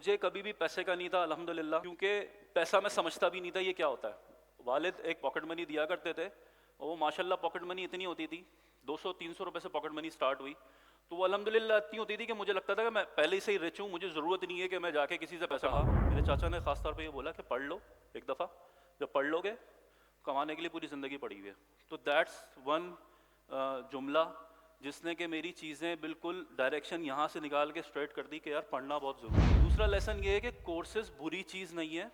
मुझे कभी भी पैसे का नहीं था अल्हम्दुलिल्लाह, क्योंकि पैसा मैं समझता भी नहीं था ये क्या होता है। वालिद एक पॉकेट मनी दिया करते थे और वो माशाल्लाह पॉकेट मनी इतनी होती थी, 200-300 रुपए से पॉकेट मनी स्टार्ट हुई, तो वो अल्हम्दुलिल्लाह इतनी होती थी कि मुझे लगता था कि मैं पहले से ही रिच हूँ, मुझे ज़रूरत नहीं है कि मैं जाके किसी से पैसा मांगूं। मेरे चाचा ने खास तौर पे ये बोला कि पढ़ लो एक दफ़ा, जब पढ़ लोगे कमाने के लिए पूरी ज़िंदगी पड़ी हुई है। तो दैट्स वन जुमला जिसने कि मेरी चीज़ें बिल्कुल डायरेक्शन यहाँ से निकाल के स्ट्रेट कर दी कि यार पढ़ना बहुत ज़रूरी है। दूसरा लेसन ये है कि कोर्सेज बुरी चीज़ नहीं है,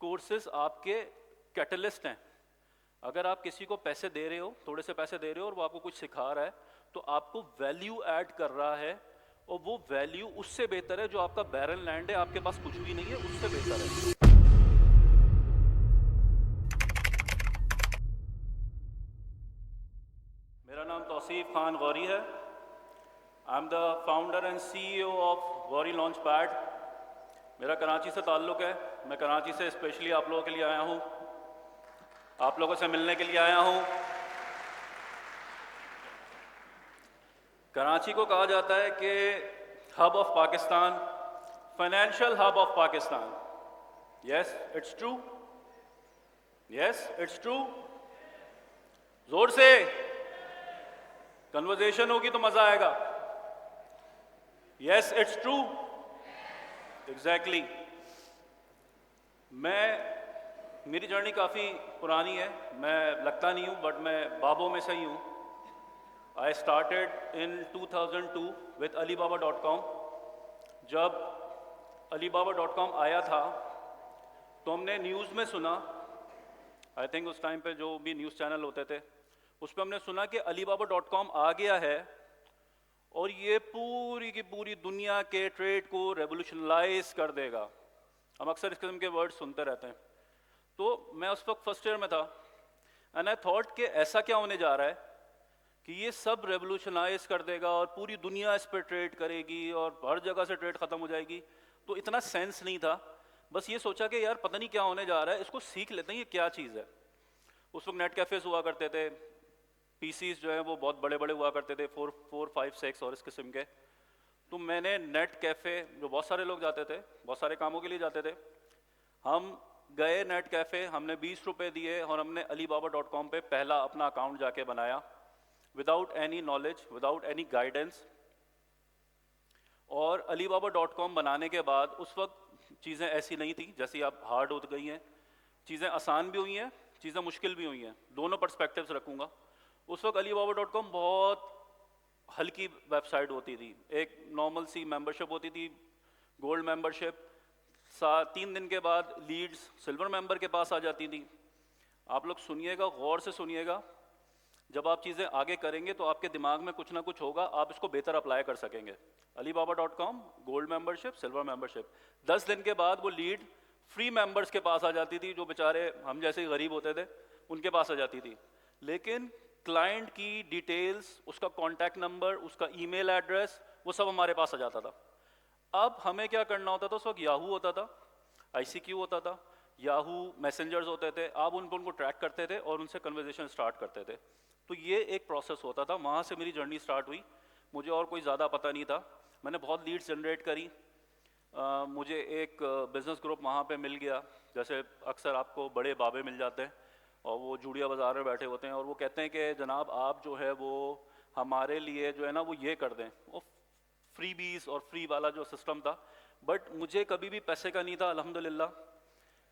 कोर्सेज आपके कैटलिस्ट हैं। अगर आप किसी को पैसे दे रहे हो, थोड़े से पैसे दे रहे हो और वो आपको कुछ सिखा रहा है, तो आपको वैल्यू ऐड कर रहा है, और वो वैल्यू उससे बेहतर है जो आपका बैरन लैंड है, आपके पास कुछ भी नहीं है, उससे बेहतर है। मेरा नाम तौसीफ खान गौरी है। I am the founder and CEO of Gauri launch pad. मेरा कराची से ताल्लुक़ है, मैं कराची से स्पेशली आप लोगों के लिए आया हूँ, आप लोगों से मिलने के लिए आया हूँ। कराची को कहा जाता है कि hub of Pakistan, financial hub of Pakistan. Yes it's true, yes it's true. जोर से कन्वर्सेशन होगी तो मजा आएगा। Yes it's true, exactly. मेरी जर्नी काफ़ी पुरानी है, मैं लगता नहीं हूँ बट मैं बाबों में से ही हूँ। I started in 2002 with alibaba.com। जब alibaba.com आया था तो हमने न्यूज़ में सुना, आई थिंक उस टाइम पे जो भी न्यूज़ चैनल होते थे उस पर हमने सुना कि alibaba.com आ गया है और ये पूरी की पूरी दुनिया के ट्रेड को रेवोल्यूशनलाइज कर देगा। हम अक्सर इस किस्म के वर्ड सुनते रहते हैं। तो मैं उस वक्त फर्स्ट ईयर में था एंड आई थॉट कि ऐसा क्या होने जा रहा है कि ये सब रेवोल्यूशनाइज कर देगा और पूरी दुनिया इस पर ट्रेड करेगी और हर जगह से ट्रेड ख़त्म हो जाएगी। तो इतना सेंस नहीं था, बस ये सोचा कि यार पता नहीं क्या होने जा रहा है, इसको सीख लेते हैं ये क्या चीज़ है। उस वक्त नेट कैफ़ेज़ हुआ करते थे, PCs जो हैं वो बहुत बड़े बड़े हुआ करते थे, 4, 5, 6 और इस किस्म के। तो मैंने नेट कैफ़े, जो बहुत सारे लोग जाते थे, बहुत सारे कामों के लिए जाते थे, हम गए नेट कैफ़े, हमने 20 रुपये दिए और हमने alibaba.com पे पहला अपना अकाउंट जाके बनाया, without any knowledge, without any guidance. और alibaba.com बनाने के बाद उस वक्त चीज़ें ऐसी नहीं थी जैसी अब हार्ड हो गई हैं। चीज़ें आसान भी हुई हैं, चीज़ें मुश्किल भी हुई हैं, दोनों पर्सपेक्टिव्स रखूँगा। उस वक्त alibaba.com बहुत हल्की वेबसाइट होती थी, एक नॉर्मल सी मेंबरशिप होती थी, गोल्ड मेंबरशिप। 3 दिन के बाद लीड्स सिल्वर मेंबर के पास आ जाती थी। आप लोग सुनिएगा, गौर से सुनिएगा, जब आप चीज़ें आगे करेंगे तो आपके दिमाग में कुछ ना कुछ होगा, आप इसको बेहतर अप्लाई कर सकेंगे। alibaba.com gold membership, silver membership, 10 दिन के बाद वो लीड फ्री मेंबर्स के पास आ जाती थी, जो बेचारे हम जैसे गरीब होते थे उनके पास आ जाती थी। लेकिन क्लाइंट की डिटेल्स, उसका कॉन्टैक्ट नंबर, उसका ईमेल एड्रेस, वो सब हमारे पास आ जाता था। अब हमें क्या करना होता था, उस वक्त याहू होता था, ICQ होता था, याहू मैसेंजर्स होते थे, आप उनको ट्रैक करते थे और उनसे कन्वर्सेशन स्टार्ट करते थे। तो ये एक प्रोसेस होता था, वहाँ से मेरी जर्नी स्टार्ट हुई। मुझे और कोई ज़्यादा पता नहीं था, मैंने बहुत लीड्स जनरेट करी। मुझे एक बिज़नेस ग्रुप वहाँ पे मिल गया, जैसे अक्सर आपको बड़े बाबे मिल जाते हैं और वो जूड़िया बाज़ार में बैठे होते हैं और वो कहते हैं कि जनाब आप जो है वो हमारे लिए जो है ना वो ये कर दें, वो फ्री बीज और फ्री वाला जो सिस्टम था। बट मुझे कभी भी पैसे का नहीं था अल्हम्दुलिल्लाह,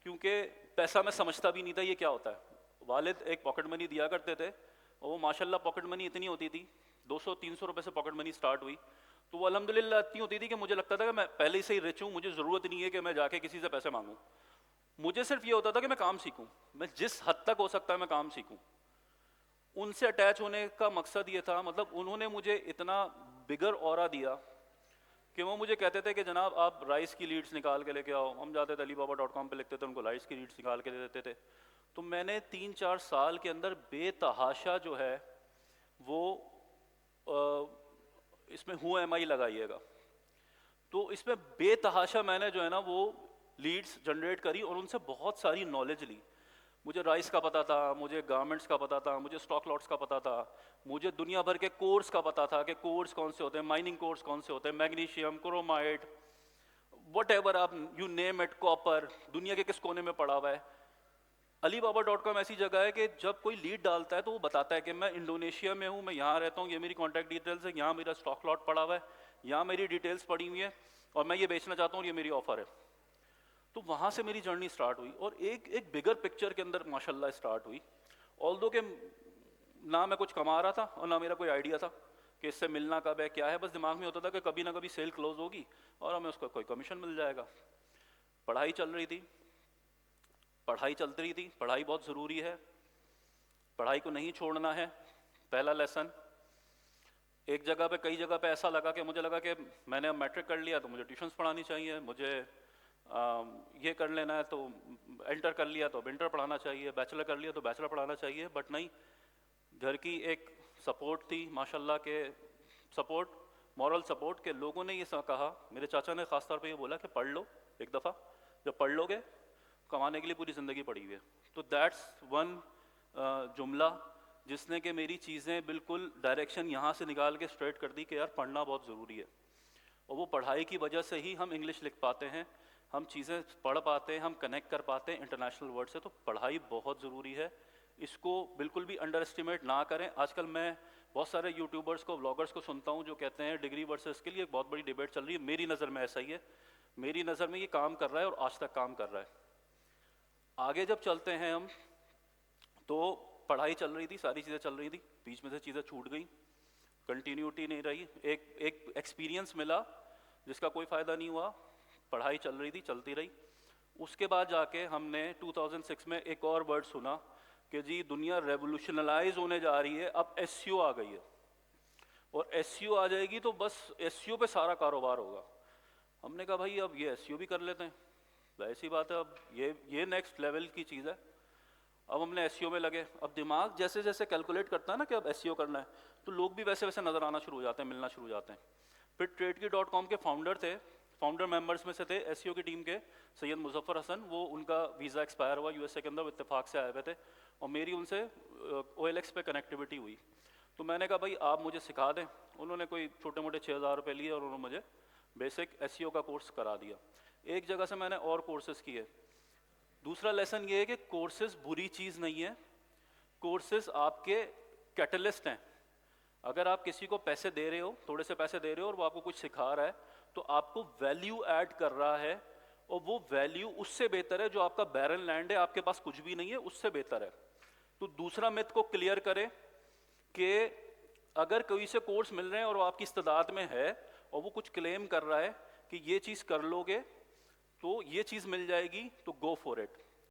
क्योंकि पैसा मैं समझता भी नहीं था ये क्या होता है। वालिद एक पॉकेट मनी दिया करते थे और वो माशाल्लाह पॉकेट मनी इतनी होती थी, 200-300 रुपये से पॉकेट मनी स्टार्ट हुई, तो वो अल्हम्दुलिल्लाह इतनी होती थी कि मुझे लगता था कि मैं पहले से ही रिच हूँ, मुझे ज़रूरत नहीं है कि मैं जाके किसी से पैसे मांगूँ। मुझे सिर्फ ये होता था कि मैं काम सीखूं, मैं जिस हद तक हो सकता है मैं काम सीखूं। उनसे अटैच होने का मकसद ये था, मतलब उन्होंने मुझे इतना बिगर ऑरा दिया कि वो मुझे कहते थे कि जनाब आप राइस की लीड्स निकाल के लेके आओ। हम जाते थे alibaba.com पे लिखते थे, उनको राइस की लीड्स निकाल के दे देते थे। तो मैंने 3-4 साल के अंदर बेतहाशा जो है वो इसमें हु एम आई लगाइएगा, तो इसमें बेतहाशा मैंने जो है ना वो लीड्स जनरेट करी और उनसे बहुत सारी नॉलेज ली। मुझे राइस का पता था, मुझे गारमेंट्स का पता था, मुझे स्टॉक लॉट्स का पता था, मुझे दुनिया भर के कोर्स का पता था कि कोर्स कौन से होते हैं, माइनिंग कोर्स कौन से होते हैं, मैग्नीशियम, क्रोमाइट, whatever आप यू नेम इट, कॉपर, दुनिया के किस कोने में पड़ा हुआ है। Alibaba.com ऐसी जगह है कि जब कोई लीड डालता है तो वो बताता है कि मैं इंडोनेशिया में हूँ, मैं यहाँ रहता हूँ, ये मेरी कॉन्टैक्ट डिटेल्स है, यहाँ मेरा स्टॉक लॉट पड़ा हुआ है, यहाँ मेरी डिटेल्स पड़ी हुई है और मैं ये बेचना चाहता हूँ, ये मेरी ऑफर है। तो वहाँ से मेरी जर्नी स्टार्ट हुई और एक बिगर पिक्चर के अंदर माशाल्लाह स्टार्ट हुई। ऑल्दो के ना मैं कुछ कमा रहा था और ना मेरा कोई आइडिया था कि इससे मिलना कब है, क्या है, बस दिमाग में होता था कि कभी ना कभी सेल क्लोज होगी और हमें उसका कोई कमीशन मिल जाएगा। पढ़ाई चल रही थी, पढ़ाई चलती रही थी, पढ़ाई बहुत ज़रूरी है, पढ़ाई को नहीं छोड़ना है, पहला लेसन। एक जगह पे, कई जगह पे ऐसा लगा कि मुझे लगा कि मैंने अब मैट्रिक कर लिया तो मुझे ट्यूशन्स पढ़ानी चाहिए, मुझे ये कर लेना है तो इंटर कर लिया तो अब इंटर पढ़ाना चाहिए, बैचलर कर लिया तो बैचलर पढ़ाना चाहिए। बट नहीं, घर की एक सपोर्ट थी माशाल्लाह के, सपोर्ट, मॉरल सपोर्ट के लोगों ने ये कहा, मेरे चाचा ने ख़ास तौर पे ये बोला कि पढ़ लो एक दफ़ा, जब पढ़ लोगे कमाने के लिए पूरी ज़िंदगी पड़ी हुई है। तो दैट्स वन जुमला जिसने कि मेरी चीज़ें बिल्कुल डायरेक्शन यहाँ से निकाल के स्ट्रेट कर दी कि यार पढ़ना बहुत ज़रूरी है। और वो पढ़ाई की वजह से ही हम इंग्लिश लिख पाते हैं, हम चीज़ें पढ़ पाते हैं, हम कनेक्ट कर पाते हैं इंटरनेशनल वर्ड से। तो पढ़ाई बहुत ज़रूरी है, इसको बिल्कुल भी अंडर एस्टिमेट ना करें। आजकल मैं बहुत सारे यूट्यूबर्स को, व्लॉगर्स को सुनता हूँ जो कहते हैं डिग्री वर्सेस के लिए एक बहुत बड़ी डिबेट चल रही है। मेरी नज़र में ऐसा ही है, मेरी नज़र में ये काम कर रहा है और आज तक काम कर रहा है। आगे जब चलते हैं हम, तो पढ़ाई चल रही थी, सारी चीज़ें चल रही थी, बीच में से चीज़ें छूट गई, कंटिन्यूटी नहीं रही, एक एक्सपीरियंस मिला जिसका कोई फ़ायदा नहीं हुआ। पढ़ाई चल रही थी, चलती रही। उसके बाद जाके हमने 2006 में एक और वर्ड सुना कि जी दुनिया रेवोल्यूशनलाइज होने जा रही है, अब एसईओ आ गई है और एसईओ आ जाएगी तो बस एसईओ पे सारा कारोबार होगा। हमने कहा भाई अब ये एसईओ भी कर लेते हैं, ऐसी बात है, अब ये नेक्स्ट लेवल की चीज़ है। अब हमने एसईओ में लगे। अब दिमाग जैसे जैसे कैलकुलेट करता है ना कि अब एसईओ करना है, तो लोग भी वैसे वैसे नज़र आना शुरू हो जाते हैं, मिलना शुरू हो जाते हैं। फिर TradeKey.com के फाउंडर थे, फाउंडर मेंबर्स में से थे एसईओ की टीम के सैयद मुजफ्फर हसन, वो उनका वीज़ा एक्सपायर हुआ यूएसए के अंदर, इत्तेफाक से आए हुए थे और मेरी उनसे OLX पे कनेक्टिविटी हुई। तो मैंने कहा भाई आप मुझे सिखा दें। उन्होंने कोई छोटे मोटे 6,000 रुपये लिए और उन्होंने मुझे बेसिक एसईओ का कोर्स करा दिया। एक जगह से मैंने और कोर्सेज़ किए। दूसरा लेसन ये है कि कोर्सेज बुरी चीज़ नहीं है, कोर्सेज आपके कैटलिस्ट हैं। अगर आप किसी को पैसे दे रहे हो, थोड़े से पैसे दे रहे हो और वो आपको कुछ सिखा रहा है, तो आपको वैल्यू ऐड कर रहा है और वो वैल्यू उससे बेहतर है जो आपका बैरन लैंड है, आपके पास कुछ भी नहीं है, उससे बेहतर है। तो दूसरा मिथ को क्लियर करें कि अगर कोई से कोर्स मिल रहे हैं और वो आपकी इस्तेदाद में है और वो कुछ क्लेम कर रहा है कि ये चीज़ कर लोगे तो ये चीज़ मिल जाएगी, तो गो फॉर इट।